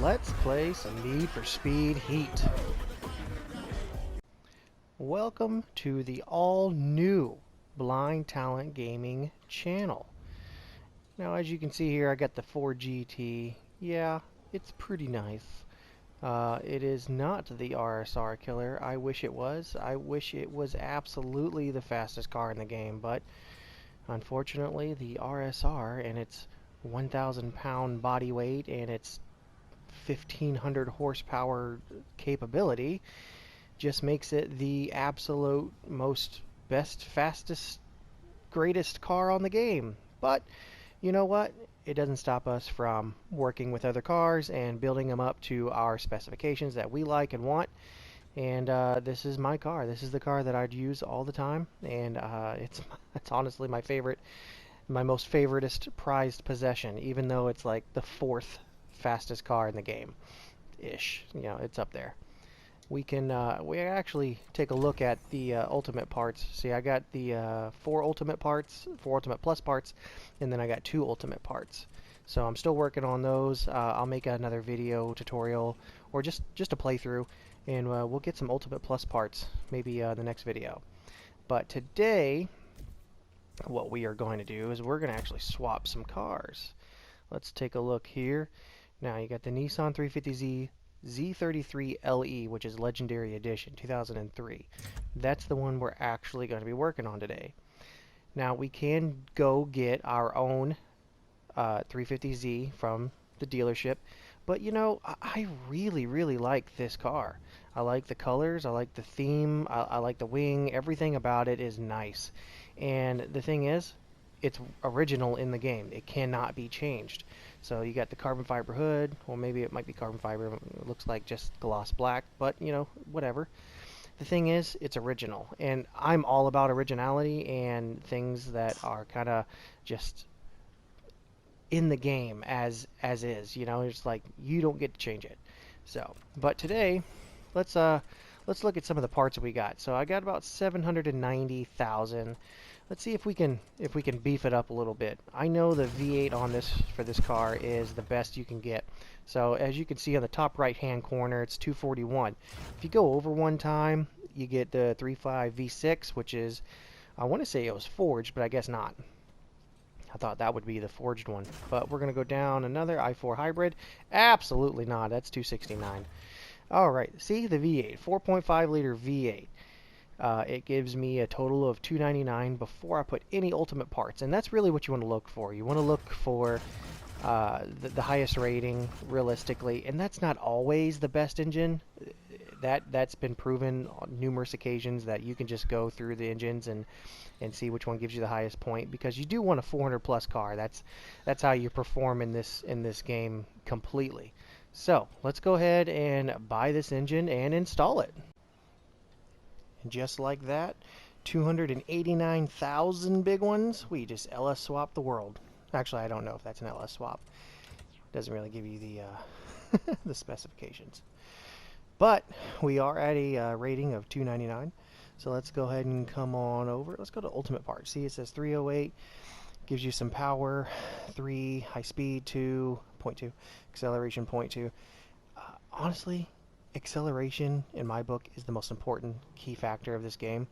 Let's play some Need for Speed Heat. Welcome to the all-new Blind Talent Gaming channel. Now, as you can see here, I got the 4GT. Yeah, it's pretty nice. It is not the RSR killer. I wish it was. I wish it was absolutely the fastest car in the game, but unfortunately, the RSR and its 1,000 pound body weight and its 1,500 horsepower capability just makes it the absolute most best, fastest, greatest car on the game. But you know what? It doesn't stop us from working with other cars and building them up to our specifications that we like and want. And this is my car. This is the car that I'd use all the time, and it's honestly my favorite, my most favoritist prized possession, even though it's like the fourth fastest car in the game ish. You know, it's up there. We can we actually take a look at the ultimate parts. See, I got the 4 ultimate parts, 4 ultimate plus parts, and then I got 2 ultimate parts. So I'm still working on those. I'll make another video tutorial or just a playthrough, and we'll get some ultimate plus parts maybe the next video. But today what we are going to do is we're going to actually swap some cars. Let's take a look here. Now you got the Nissan 350Z Z33 LE, which is Legendary Edition 2003. That's the one we're actually going to be working on today. Now we can go get our own 350Z from the dealership, but you know, I really like this car. I like the colors, I like the theme, I like the wing. Everything about it is nice. And the thing is, it's original in the game. It cannot be changed. So you got the carbon fiber hood, or maybe it might be carbon fiber. It looks like just gloss black, but you know, whatever. The thing is, it's original, and I'm all about originality and things that are kind of just in the game as is. You know, it's like you don't get to change it. So, but today, let's look at some of the parts that we got. So I got about 790,000. Let's see if we can beef it up a little bit. I know the V8 on this for this car is the best you can get. So as you can see on the top right hand corner, it's 241. If you go over one time, you get the 3.5 V6, which is, I want to say it was forged, but I guess not. I thought that would be the forged one. But we're going to go down another i4 hybrid. Absolutely not. That's 269. All right, see the V8, 4.5 liter V8. It gives me a total of 299 before I put any ultimate parts, and that's really what you want to look for. You want to look for the highest rating realistically, and that's not always the best engine. That's been proven on numerous occasions that you can just go through the engines and see which one gives you the highest point, because you do want a 400 plus car. That's how you perform in this game completely. So let's go ahead and buy this engine and install it. And just like that, 289,000 big ones, we just LS swap the world. Actually, I don't know if that's an LS swap. Doesn't really give you the the specifications. But we are at a rating of 299. So let's go ahead and come on over. Let's go to ultimate parts. See, it says 308. Gives you some power, 3, high speed, 2.2, acceleration, 0.2. Honestly, acceleration in my book is the most important key factor of this game.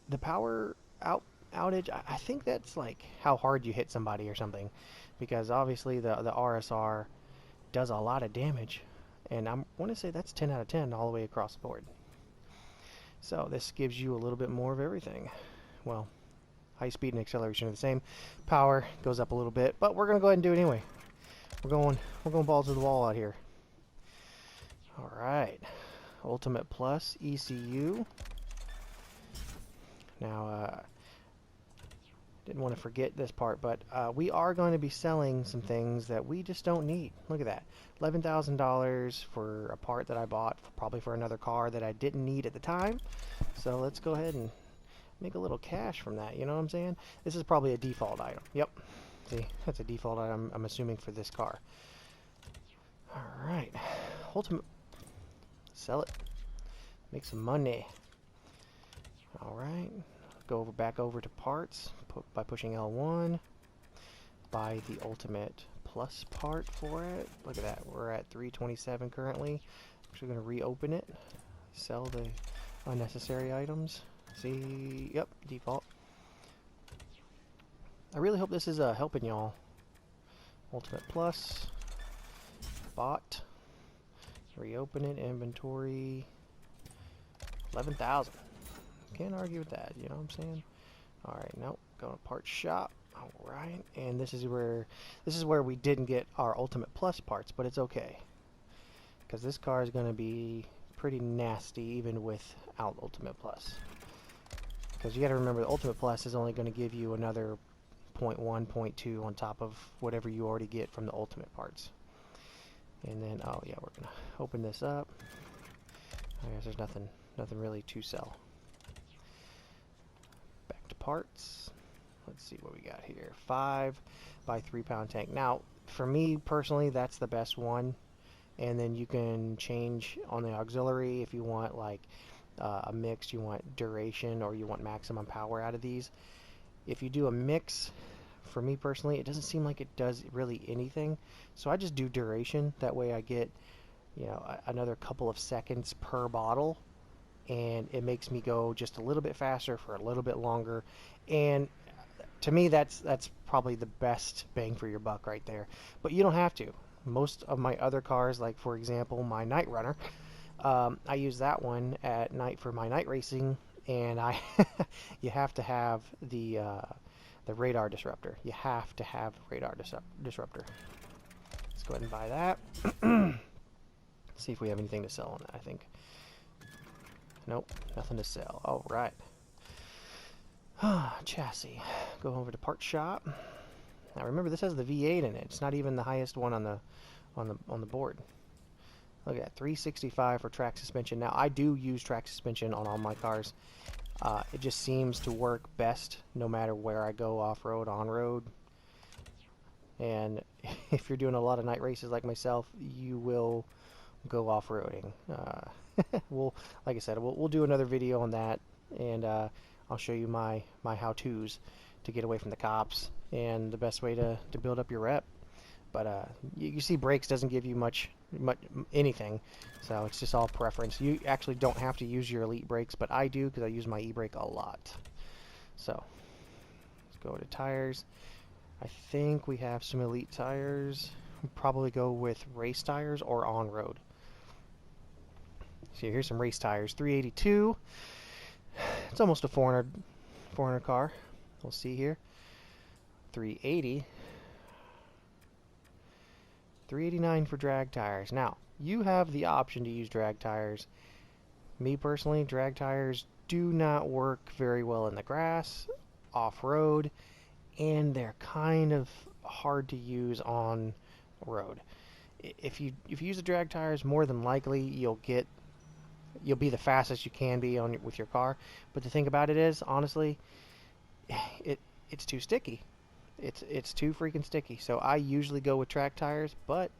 The power outage, I think that's like how hard you hit somebody or something, because obviously the RSR does a lot of damage, and I want to say that's 10 out of 10 all the way across the board. So this gives you a little bit more of everything. Well, high speed and acceleration are the same. Power goes up a little bit, but we're gonna go ahead and do it anyway. We're going balls to the wall out here. All right, Ultimate Plus ECU. Now, didn't want to forget this part, but we are going to be selling some things that we just don't need. Look at that, $11,000 for a part that I bought probably for another car that I didn't need at the time. So let's go ahead and make a little cash from that. You know what I'm saying? This is probably a default item. Yep. See, that's a default item, I'm assuming, for this car. All right, Ultimate. Sell it. Make some money. All right. Go back over to parts by pushing L1. Buy the Ultimate plus part for it. Look at that, we're at 327 currently. Actually going to reopen it, sell the unnecessary items. See, yep, default. I really hope this is helping y'all. Ultimate Plus, bought, reopen it, inventory, 11,000. Can't argue with that, you know what I'm saying? Alright, nope, go to parts shop. Alright, and this is where we didn't get our Ultimate Plus parts, but it's okay. Because this car is going to be pretty nasty even without Ultimate Plus. Because you got to remember the Ultimate Plus is only going to give you another 0.1, 0.2 on top of whatever you already get from the Ultimate parts. And then, oh yeah, we're going to open this up. I guess there's nothing really to sell. Back to parts. Let's see what we got here. 5 by 3 pound tank. Now, for me personally, that's the best one. And then you can change on the auxiliary if you want like a mix, you want duration, or you want maximum power out of these. If you do a mix, for me personally, it doesn't seem like it does really anything. So I just do duration. That way I get, you know, another couple of seconds per bottle. And it makes me go just a little bit faster for a little bit longer. And to me, that's probably the best bang for your buck right there. But you don't have to. Most of my other cars, like for example my Night Runner, I use that one at night for my night racing, and you have to have the radar disruptor. You have to have radar disruptor. Let's go ahead and buy that. See if we have anything to sell on that. I think nope, nothing to sell. All right. Chassis. Go over to parts shop. Now remember, this has the V8 in it. It's not even the highest one on the board. Look at that, 365 for track suspension. Now I do use track suspension on all my cars. It just seems to work best no matter where I go, off-road, on-road. And if you're doing a lot of night races like myself, you will go off-roading. Like I said, we'll do another video on that, and I'll show you my how-tos to get away from the cops and the best way to build up your rep. But you see, brakes doesn't give you much anything, so it's just all preference. You actually don't have to use your elite brakes, but I do because I use my e-brake a lot. So let's go to tires. I think we have some elite tires. We'll probably go with race tires or on-road. So here's some race tires. 382. It's almost a 400 car. We'll see here. 380. 389 for drag tires. Now, you have the option to use drag tires. Me personally, drag tires do not work very well in the grass, off-road, and they're kind of hard to use on road. If you use the drag tires, more than likely you'll be the fastest you can be with your car. But the thing about it is, honestly, it's too sticky. It's too freaking sticky. So I usually go with track tires, but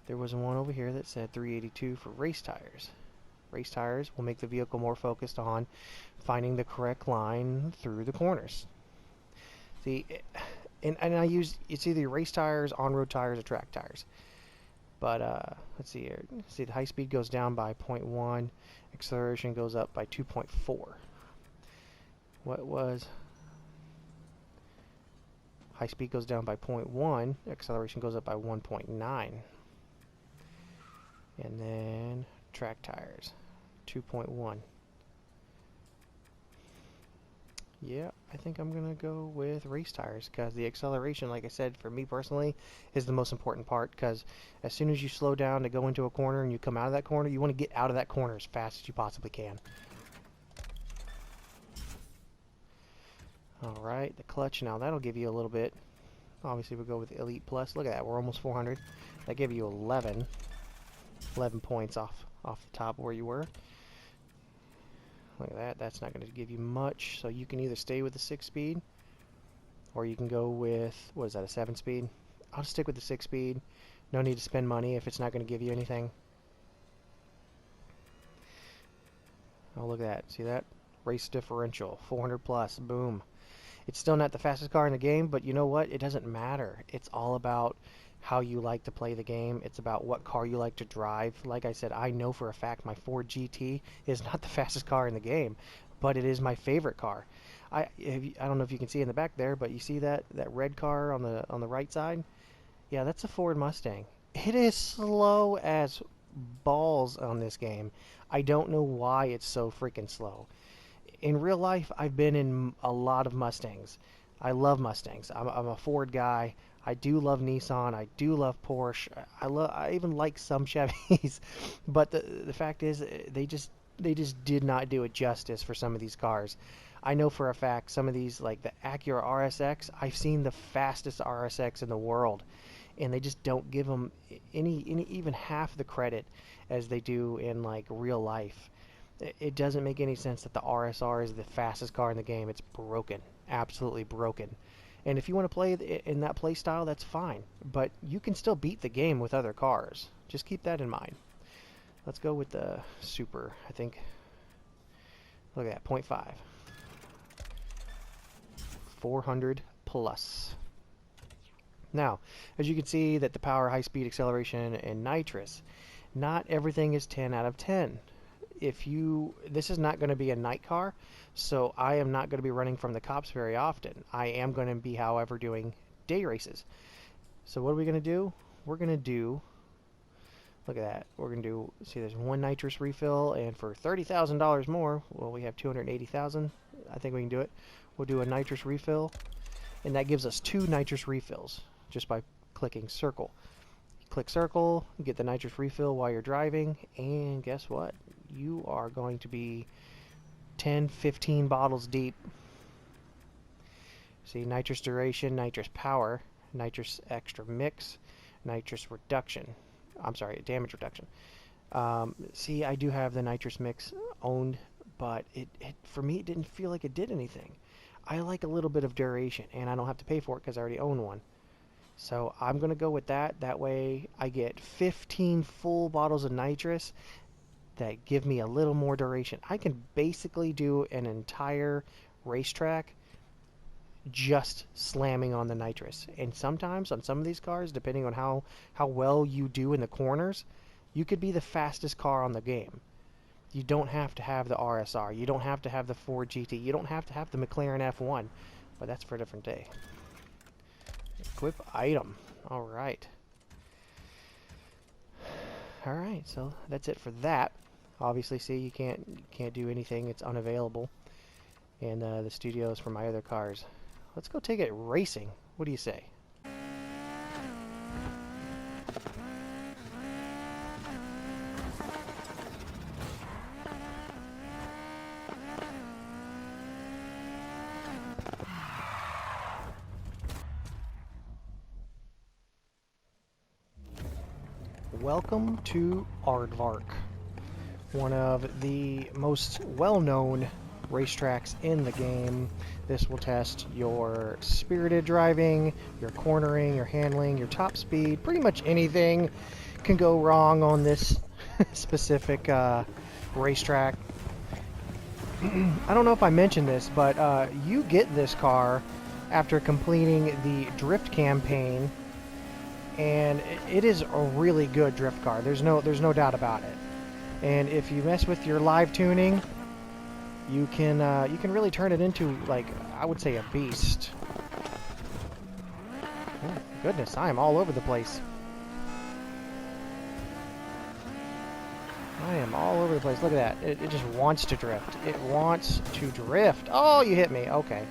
there was one over here that said 382 for race tires. Race tires will make the vehicle more focused on finding the correct line through the corners. See, and I use, it's either race tires, on-road tires, or track tires. But let's see here. See, the high speed goes down by 0.1, acceleration goes up by 2.4. What was high speed goes down by 0.1, acceleration goes up by 1.9. And then track tires, 2.1. Yeah, I think I'm going to go with race tires because the acceleration, like I said, for me personally, is the most important part, because as soon as you slow down to go into a corner and you come out of that corner, you want to get out of that corner as fast as you possibly can. Alright, the clutch, now that'll give you a little bit. Obviously we'll go with Elite Plus. Look at that, we're almost 400. That gave you 11 points off the top where you were. Look at that, that's not going to give you much. So you can either stay with the 6-speed, or you can go with, what is that, a 7-speed? I'll just stick with the 6-speed. No need to spend money if it's not going to give you anything. Oh, look at that, see that? Race differential, 400 plus, boom. It's still not the fastest car in the game, but you know what? It doesn't matter. It's all about how you like to play the game. It's about what car you like to drive. Like I said, I know for a fact my Ford GT is not the fastest car in the game, but it is my favorite car. I don't know if you can see in the back there, but you see that red car on the right side? Yeah, that's a Ford Mustang. It is slow as balls on this game. I don't know why it's so freaking slow. In real life, I've been in a lot of Mustangs. I love Mustangs. I'm a Ford guy. I do love Nissan. I do love Porsche. I even like some Chevys. But the fact is, they just did not do it justice for some of these cars. I know for a fact some of these, like the Acura RSX, I've seen the fastest RSX in the world, and they just don't give them any even half the credit as they do in like real life. It doesn't make any sense that the RSR is the fastest car in the game. It's broken, absolutely broken. And if you want to play in that play style, that's fine. But you can still beat the game with other cars. Just keep that in mind. Let's go with the Super, I think. Look at that, 0.5. 400 plus. Now, as you can see that the power, high speed, acceleration, and nitrous, not everything is 10 out of 10. This is not going to be a night car, so I am not going to be running from the cops very often. I am going to be, however, doing day races. So what are we going to do? We're going to do, look at that, we're going to do, see there's one nitrous refill, and for $30,000 more, well, we have 280,000. I think we can do it. We'll do a nitrous refill, and that gives us 2 nitrous refills just by clicking circle. Click circle, get the nitrous refill while you're driving, and guess what? You are going to be 10, 15 bottles deep. See, nitrous duration, nitrous power, nitrous extra mix, nitrous reduction. I'm sorry, damage reduction. See, I do have the nitrous mix owned, but for me, it didn't feel like it did anything. I like a little bit of duration, and I don't have to pay for it because I already own one. So I'm going to go with that. That way I get 15 full bottles of nitrous that give me a little more duration. I can basically do an entire racetrack just slamming on the nitrous. And sometimes on some of these cars, depending on how well you do in the corners, you could be the fastest car on the game. You don't have to have the RSR. You don't have to have the Ford GT. You don't have to have the McLaren F1. But that's for a different day. Equip item. Alright. Alright, so that's it for that. Obviously, see, you can't do anything. It's unavailable. And the studio is for my other cars. Let's go take it racing. What do you say? Welcome to Aardvark, one of the most well-known racetracks in the game. This will test your spirited driving, your cornering, your handling, your top speed. Pretty much anything can go wrong on this specific racetrack. I don't know if I mentioned this, but you get this car after completing the drift campaign, and it is a really good drift car. There's no doubt about it. And if you mess with your live tuning, you can really turn it into, like, I would say, a beast. Oh, goodness, I am all over the place. I am all over the place. Look at that. It just wants to drift. It wants to drift. Oh, you hit me. Okay.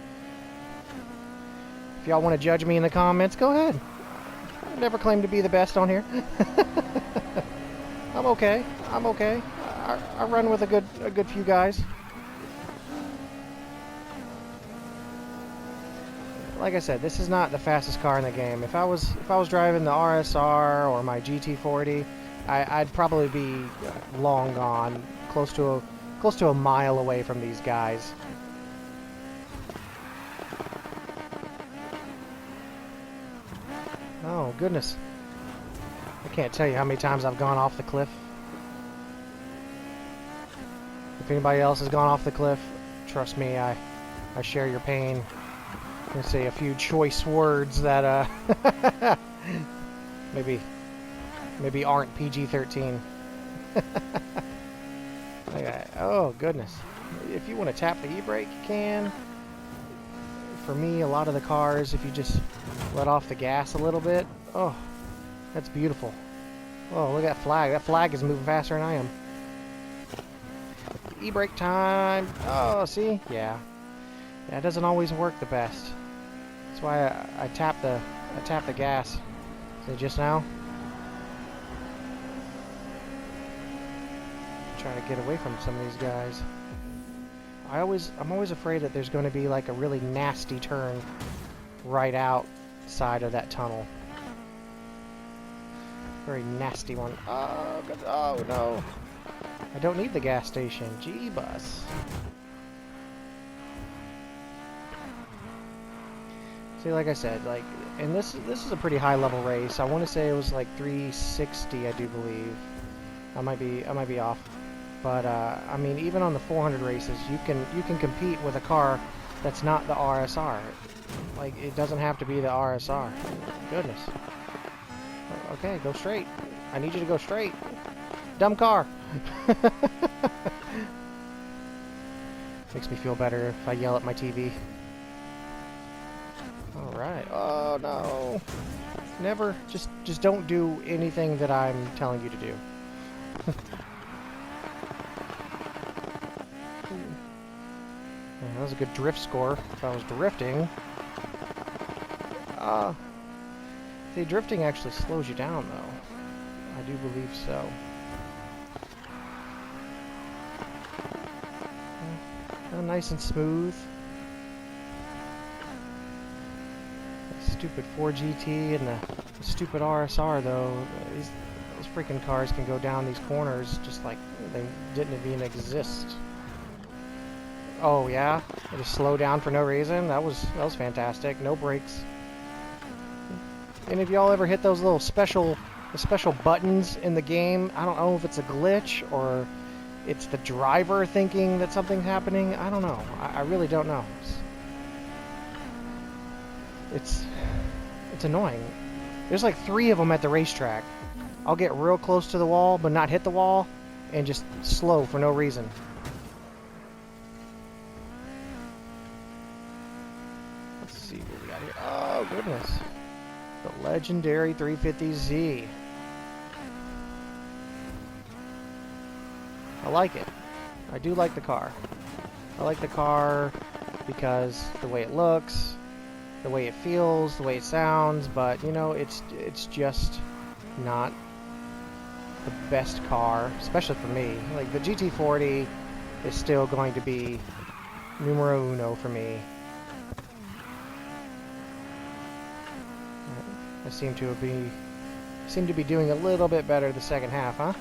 If y'all want to judge me in the comments, go ahead. I never claim to be the best on here. I'm okay. I'm okay. I run with a good few guys. Like I said, this is not the fastest car in the game. If I was driving the RSR or my GT40, I'd probably be long gone, close to a mile away from these guys. Oh, goodness. I can't tell you how many times I've gone off the cliff. If anybody else has gone off the cliff, trust me, I share your pain. I'm going to say a few choice words that maybe aren't PG-13. Okay. Oh goodness. If you want to tap the e-brake, you can. For me, a lot of the cars, if you just let off the gas a little bit, oh, that's beautiful. Oh, look at that flag. That flag is moving faster than I am. E-brake time. Oh, see? Yeah. Yeah, it doesn't always work the best. That's why I tap the gas. See, just now. Trying to get away from some of these guys. I'm always afraid that there's going to be like a really nasty turn right outside of that tunnel. Very nasty one. Oh, God. Oh no. I don't need the gas station. Gee-bus. See, like I said, like, and this is a pretty high level race. I want to say it was like 360, I do believe. I might be off. But I mean, even on the 400 races, you can compete with a car that's not the RSR. Like, it doesn't have to be the RSR. Goodness. Okay, go straight. I need you to go straight. Dumb car. Makes me feel better if I yell at my TV. All right. Oh no. Never. Just don't do anything that I'm telling you to do. That was a good drift score if I was drifting. See, drifting actually slows you down, though. I do believe so. Nice and smooth. That stupid 4GT and the stupid RSR, though. Those freaking cars can go down these corners just like they didn't even exist. Oh yeah, I just slow down for no reason. That was fantastic. No brakes. Any of y'all ever hit those little special buttons in the game? I don't know if it's a glitch or it's the driver thinking that something's happening. I don't know. I really don't know. It's annoying. There's like 3 of them at the racetrack. I'll get real close to the wall but not hit the wall and just slow for no reason. Let's see what we got here. Oh goodness. The legendary 350Z. I like it. I do like the car. I like the car because the way it looks, the way it feels, the way it sounds, but you know, it's just not the best car, especially for me. Like the GT40 is still going to be numero uno for me. I seem to be doing a little bit better the second half, huh?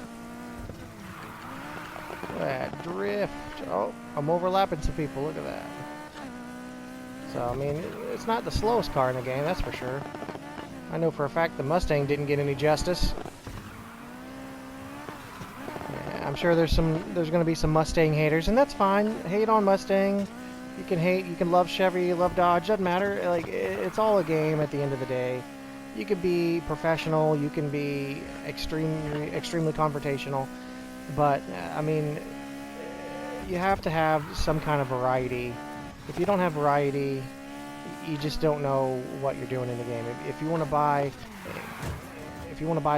Look at that drift. Oh, I'm overlapping some people. Look at that. So, I mean, it's not the slowest car in the game, that's for sure. I know for a fact the Mustang didn't get any justice. Yeah, I'm sure there's going to be some Mustang haters, and that's fine. Hate on Mustang. You can hate, you can love Chevy, you love Dodge, doesn't matter. Like, it's all a game at the end of the day. You can be professional, you can be extremely confrontational, but I mean, you have to have some kind of variety. If you don't have variety, you just don't know what you're doing in the game. If you want to buy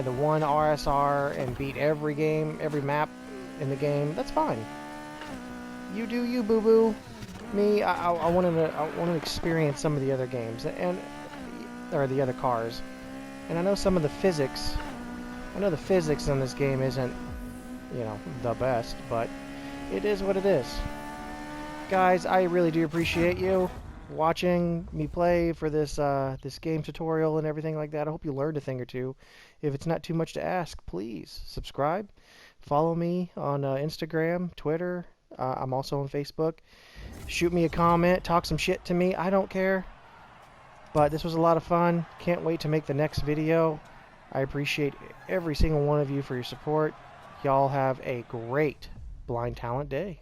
the one RSR and beat every map in the game, that's fine. You do you, boo boo. Me, I want to experience some of the other games or the other cars. And I know some of the physics. I know the physics in this game isn't, you know, the best, but it is what it is. Guys, I really do appreciate you watching me play for this this game tutorial and everything like that. I hope you learned a thing or two. If it's not too much to ask, please subscribe. Follow me on Instagram, Twitter. I'm also on Facebook. Shoot me a comment, talk some shit to me. I don't care. But this was a lot of fun. Can't wait to make the next video. I appreciate every single one of you for your support. Y'all have a great Blind Talent Day.